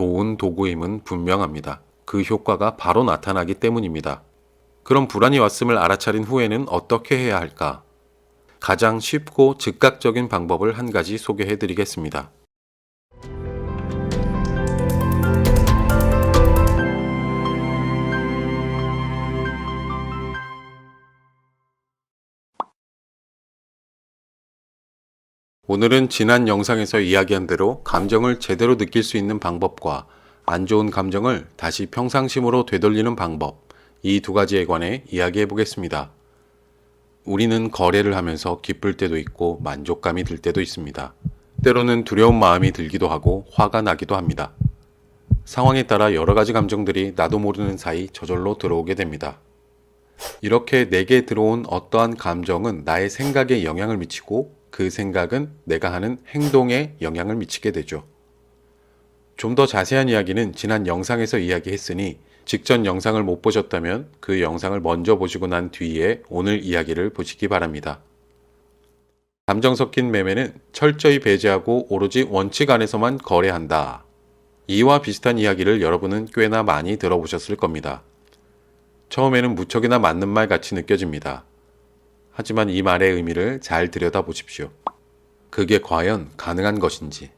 좋은 도구임은 분명합니다. 그 효과가 바로 나타나기 때문입니다. 그럼 불안이 왔음을 알아차린 후에는 어떻게 해야 할까? 가장 쉽고 즉각적인 방법을 한 가지 소개해 드리겠습니다. 오늘은 지난 영상에서 이야기한 대로 감정을 제대로 느낄 수 있는 방법과 안 좋은 감정을 다시 평상심으로 되돌리는 방법, 이 두 가지에 관해 이야기해 보겠습니다. 우리는 거래를 하면서 기쁠 때도 있고 만족감이 들 때도 있습니다. 때로는 두려운 마음이 들기도 하고 화가 나기도 합니다. 상황에 따라 여러 가지 감정들이 나도 모르는 사이 저절로 들어오게 됩니다. 이렇게 내게 들어온 어떠한 감정은 나의 생각에 영향을 미치고 그 생각은 내가 하는 행동에 영향을 미치게 되죠. 좀 더 자세한 이야기는 지난 영상에서 이야기했으니 직전 영상을 못 보셨다면 그 영상을 먼저 보시고 난 뒤에 오늘 이야기를 보시기 바랍니다. 감정 섞인 매매는 철저히 배제하고 오로지 원칙 안에서만 거래한다. 이와 비슷한 이야기를 여러분은 꽤나 많이 들어보셨을 겁니다. 처음에는 무척이나 맞는 말 같이 느껴집니다. 하지만 이 말의 의미를 잘 들여다보십시오. 그게 과연 가능한 것인지.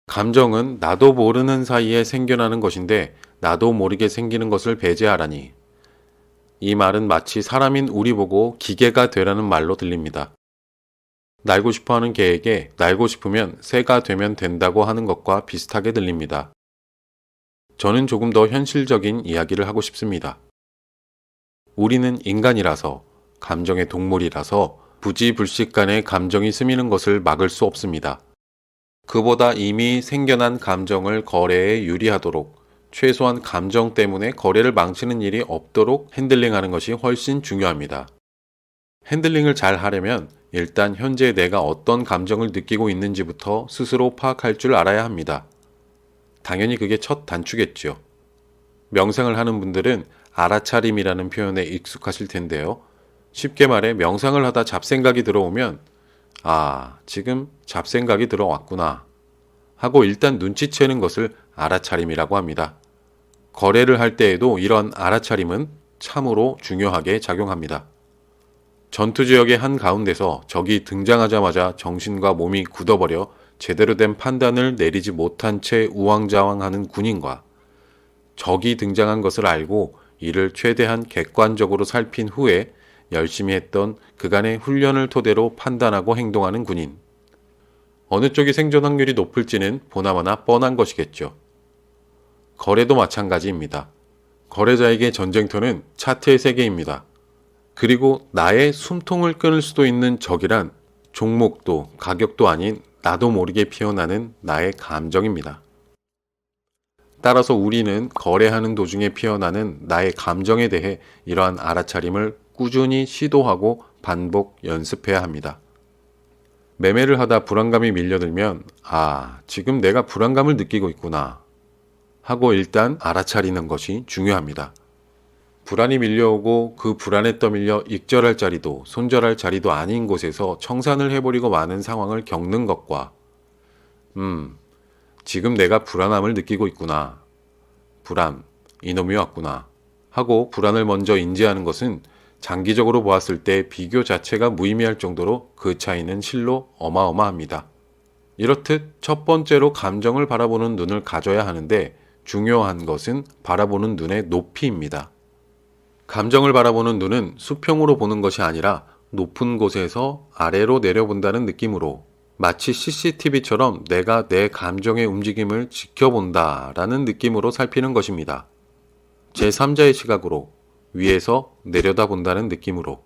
감정은 나도 모르는 사이에 생겨나는 것인데 나도 모르게 생기는 것을 배제하라니. 이 말은 마치 사람인 우리 보고 기계가 되라는 말로 들립니다. 날고 싶어하는 개에게 날고 싶으면 새가 되면 된다고 하는 것과 비슷하게 들립니다. 저는 조금 더 현실적인 이야기를 하고 싶습니다. 우리는 인간이라서, 감정의 동물이라서 부지불식간에 감정이 스미는 것을 막을 수 없습니다. 그보다 이미 생겨난 감정을 거래에 유리하도록 최소한 감정 때문에 거래를 망치는 일이 없도록 핸들링하는 것이 훨씬 중요합니다. 핸들링을 잘 하려면 일단 현재 내가 어떤 감정을 느끼고 있는지부터 스스로 파악할 줄 알아야 합니다. 당연히 그게 첫 단추겠죠. 명상을 하는 분들은 알아차림이라는 표현에 익숙하실 텐데요. 쉽게 말해 명상을 하다 잡생각이 들어오면 지금 잡생각이 들어왔구나 하고 일단 눈치채는 것을 알아차림이라고 합니다. 거래를 할 때에도 이런 알아차림은 참으로 중요하게 작용합니다. 전투지역의 한가운데서 적이 등장하자마자 정신과 몸이 굳어버려 제대로 된 판단을 내리지 못한 채 우왕좌왕하는 군인과 적이 등장한 것을 알고 이를 최대한 객관적으로 살핀 후에 열심히 했던 그간의 훈련을 토대로 판단하고 행동하는 군인. 어느 쪽이 생존 확률이 높을지는 보나마나 뻔한 것이겠죠. 거래도 마찬가지입니다. 거래자에게 전쟁터는 차트의 세계입니다. 그리고 나의 숨통을 끊을 수도 있는 적이란 종목도 가격도 아닌 나도 모르게 피어나는 나의 감정입니다. 따라서 우리는 거래하는 도중에 피어나는 나의 감정에 대해 이러한 알아차림을 꾸준히 시도하고 반복 연습해야 합니다. 매매를 하다 불안감이 밀려들면 지금 내가 불안감을 느끼고 있구나 하고 일단 알아차리는 것이 중요합니다. 불안이 밀려오고 그 불안에 떠밀려 익절할 자리도 손절할 자리도 아닌 곳에서 청산을 해버리고 마는 상황을 겪는 것과 지금 내가 불안함을 느끼고 있구나. 불안, 이놈이 왔구나 하고 불안을 먼저 인지하는 것은 장기적으로 보았을 때 비교 자체가 무의미할 정도로 그 차이는 실로 어마어마합니다. 이렇듯 첫 번째로 감정을 바라보는 눈을 가져야 하는데 중요한 것은 바라보는 눈의 높이입니다. 감정을 바라보는 눈은 수평으로 보는 것이 아니라 높은 곳에서 아래로 내려본다는 느낌으로 마치 CCTV처럼 내가 내 감정의 움직임을 지켜본다라는 느낌으로 살피는 것입니다. 제3자의 시각으로 위에서 내려다본다는 느낌으로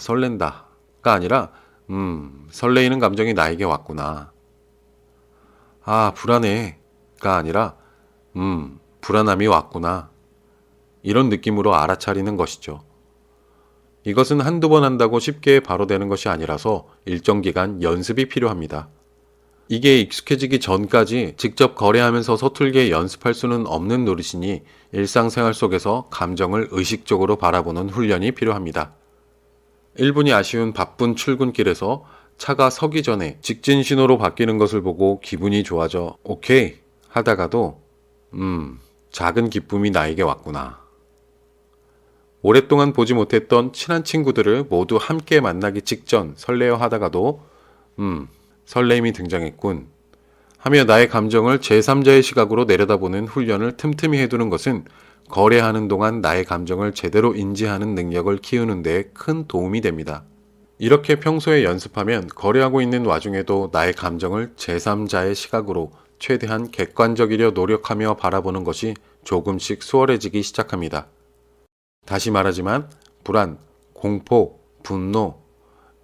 설렌다가 아니라 설레이는 감정이 나에게 왔구나. 불안해가 아니라 불안함이 왔구나. 이런 느낌으로 알아차리는 것이죠. 이것은 한두 번 한다고 쉽게 바로 되는 것이 아니라서 일정 기간 연습이 필요합니다. 이게 익숙해지기 전까지 직접 거래하면서 서툴게 연습할 수는 없는 노릇이니 일상생활 속에서 감정을 의식적으로 바라보는 훈련이 필요합니다. 1분이 아쉬운 바쁜 출근길에서 차가 서기 전에 직진 신호로 바뀌는 것을 보고 기분이 좋아져 오케이 하다가도 작은 기쁨이 나에게 왔구나. 오랫동안 보지 못했던 친한 친구들을 모두 함께 만나기 직전 설레어 하다가도 설레임이 등장했군 하며 나의 감정을 제3자의 시각으로 내려다보는 훈련을 틈틈이 해두는 것은 거래하는 동안 나의 감정을 제대로 인지하는 능력을 키우는 데 큰 도움이 됩니다. 이렇게 평소에 연습하면 거래하고 있는 와중에도 나의 감정을 제3자의 시각으로 최대한 객관적이려 노력하며 바라보는 것이 조금씩 수월해지기 시작합니다. 다시 말하지만 불안, 공포, 분노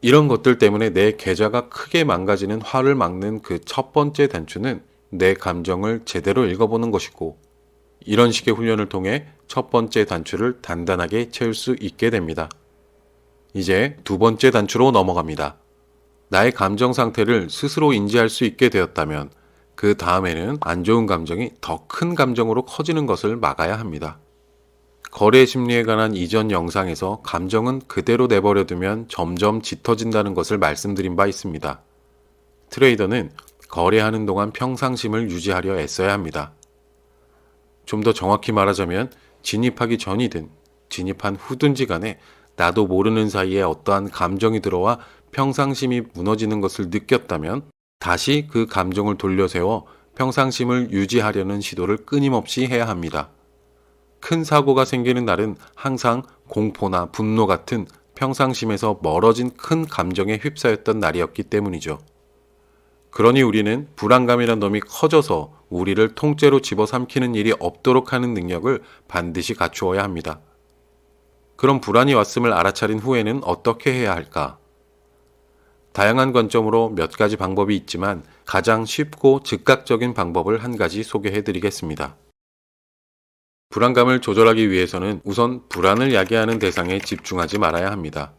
이런 것들 때문에 내 계좌가 크게 망가지는 화를 막는 그 첫 번째 단추는 내 감정을 제대로 읽어보는 것이고 이런 식의 훈련을 통해 첫 번째 단추를 단단하게 채울 수 있게 됩니다. 이제 두 번째 단추로 넘어갑니다. 나의 감정 상태를 스스로 인지할 수 있게 되었다면 그 다음에는 안 좋은 감정이 더 큰 감정으로 커지는 것을 막아야 합니다. 거래 심리에 관한 이전 영상에서 감정은 그대로 내버려두면 점점 짙어진다는 것을 말씀드린 바 있습니다. 트레이더는 거래하는 동안 평상심을 유지하려 애써야 합니다. 좀 더 정확히 말하자면 진입하기 전이든 진입한 후든지 간에 나도 모르는 사이에 어떠한 감정이 들어와 평상심이 무너지는 것을 느꼈다면 다시 그 감정을 돌려세워 평상심을 유지하려는 시도를 끊임없이 해야 합니다. 큰 사고가 생기는 날은 항상 공포나 분노 같은 평상심에서 멀어진 큰 감정에 휩싸였던 날이었기 때문이죠. 그러니 우리는 불안감이란 놈이 커져서 우리를 통째로 집어삼키는 일이 없도록 하는 능력을 반드시 갖추어야 합니다. 그럼 불안이 왔음을 알아차린 후에는 어떻게 해야 할까? 다양한 관점으로 몇 가지 방법이 있지만 가장 쉽고 즉각적인 방법을 한 가지 소개해 드리겠습니다. 불안감을 조절하기 위해서는 우선 불안을 야기하는 대상에 집중하지 말아야 합니다.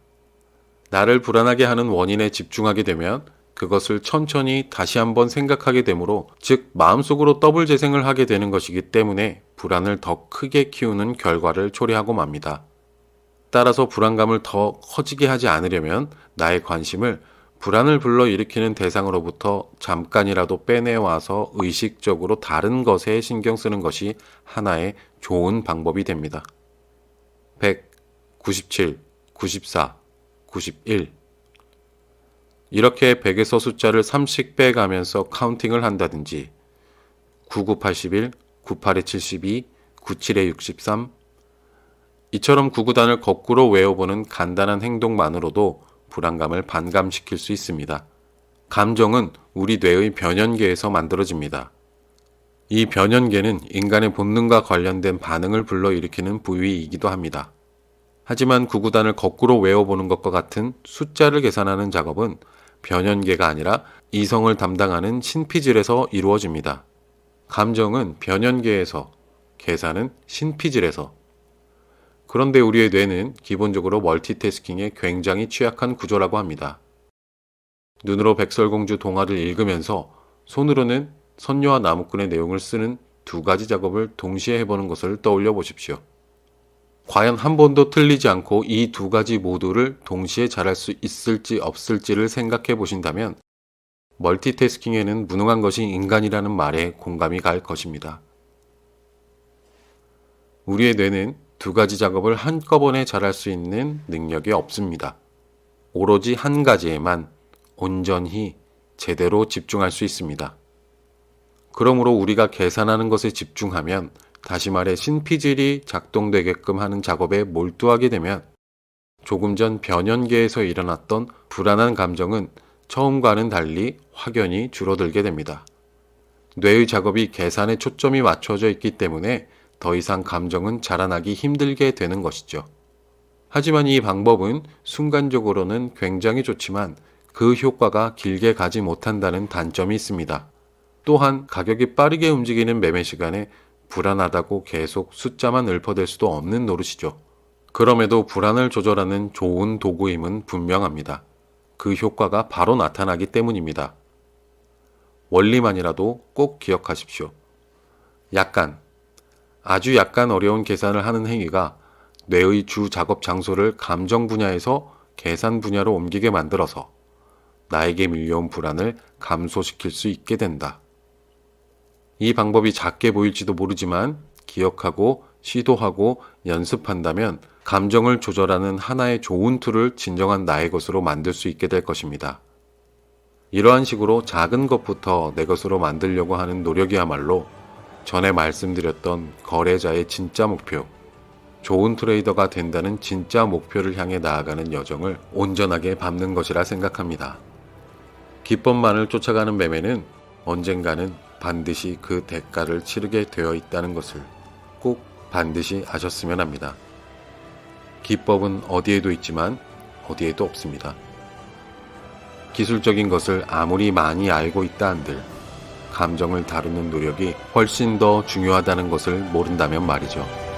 나를 불안하게 하는 원인에 집중하게 되면 그것을 천천히 다시 한번 생각하게 되므로 즉 마음속으로 더블 재생을 하게 되는 것이기 때문에 불안을 더 크게 키우는 결과를 초래하고 맙니다. 따라서 불안감을 더 커지게 하지 않으려면 나의 관심을 불안을 불러일으키는 대상으로부터 잠깐이라도 빼내와서 의식적으로 다른 것에 신경 쓰는 것이 하나의 좋은 방법이 됩니다. 100, 97, 94, 91 이렇게 100에서 숫자를 3씩 빼가면서 카운팅을 한다든지 9981, 98에 72, 97에 63 이처럼 구구단을 거꾸로 외워보는 간단한 행동만으로도 불안감을 반감시킬 수 있습니다. 감정은 우리 뇌의 변연계에서 만들어집니다. 이 변연계는 인간의 본능과 관련된 반응을 불러일으키는 부위이기도 합니다. 하지만 구구단을 거꾸로 외워보는 것과 같은 숫자를 계산하는 작업은 변연계가 아니라 이성을 담당하는 신피질에서 이루어집니다. 감정은 변연계에서, 계산은 신피질에서. 그런데 우리의 뇌는 기본적으로 멀티태스킹에 굉장히 취약한 구조라고 합니다. 눈으로 백설공주 동화를 읽으면서 손으로는 선녀와 나무꾼의 내용을 쓰는 두 가지 작업을 동시에 해보는 것을 떠올려 보십시오. 과연 한 번도 틀리지 않고 이 두 가지 모두를 동시에 잘할 수 있을지 없을지를 생각해 보신다면 멀티태스킹에는 무능한 것이 인간이라는 말에 공감이 갈 것입니다. 우리의 뇌는 두 가지 작업을 한꺼번에 잘할 수 있는 능력이 없습니다. 오로지 한 가지에만 온전히 제대로 집중할 수 있습니다. 그러므로 우리가 계산하는 것에 집중하면 다시 말해 신피질이 작동되게끔 하는 작업에 몰두하게 되면 조금 전 변연계에서 일어났던 불안한 감정은 처음과는 달리 확연히 줄어들게 됩니다. 뇌의 작업이 계산에 초점이 맞춰져 있기 때문에 더 이상 감정은 자라나기 힘들게 되는 것이죠. 하지만 이 방법은 순간적으로는 굉장히 좋지만 그 효과가 길게 가지 못한다는 단점이 있습니다. 또한 가격이 빠르게 움직이는 매매 시간에 불안하다고 계속 숫자만 읊어댈 수도 없는 노릇이죠. 그럼에도 불안을 조절하는 좋은 도구임은 분명합니다. 그 효과가 바로 나타나기 때문입니다. 원리만이라도 꼭 기억하십시오. 아주 약간 어려운 계산을 하는 행위가 뇌의 주 작업 장소를 감정 분야에서 계산 분야로 옮기게 만들어서 나에게 밀려온 불안을 감소시킬 수 있게 된다. 이 방법이 작게 보일지도 모르지만 기억하고 시도하고 연습한다면 감정을 조절하는 하나의 좋은 툴을 진정한 나의 것으로 만들 수 있게 될 것입니다. 이러한 식으로 작은 것부터 내 것으로 만들려고 하는 노력이야말로 전에 말씀드렸던 거래자의 진짜 목표, 좋은 트레이더가 된다는 진짜 목표를 향해 나아가는 여정을 온전하게 밟는 것이라 생각합니다. 기법만을 쫓아가는 매매는 언젠가는 반드시 그 대가를 치르게 되어 있다는 것을 꼭 반드시 아셨으면 합니다. 기법은 어디에도 있지만 어디에도 없습니다. 기술적인 것을 아무리 많이 알고 있다 한들 감정을 다루는 노력이 훨씬 더 중요하다는 것을 모른다면 말이죠.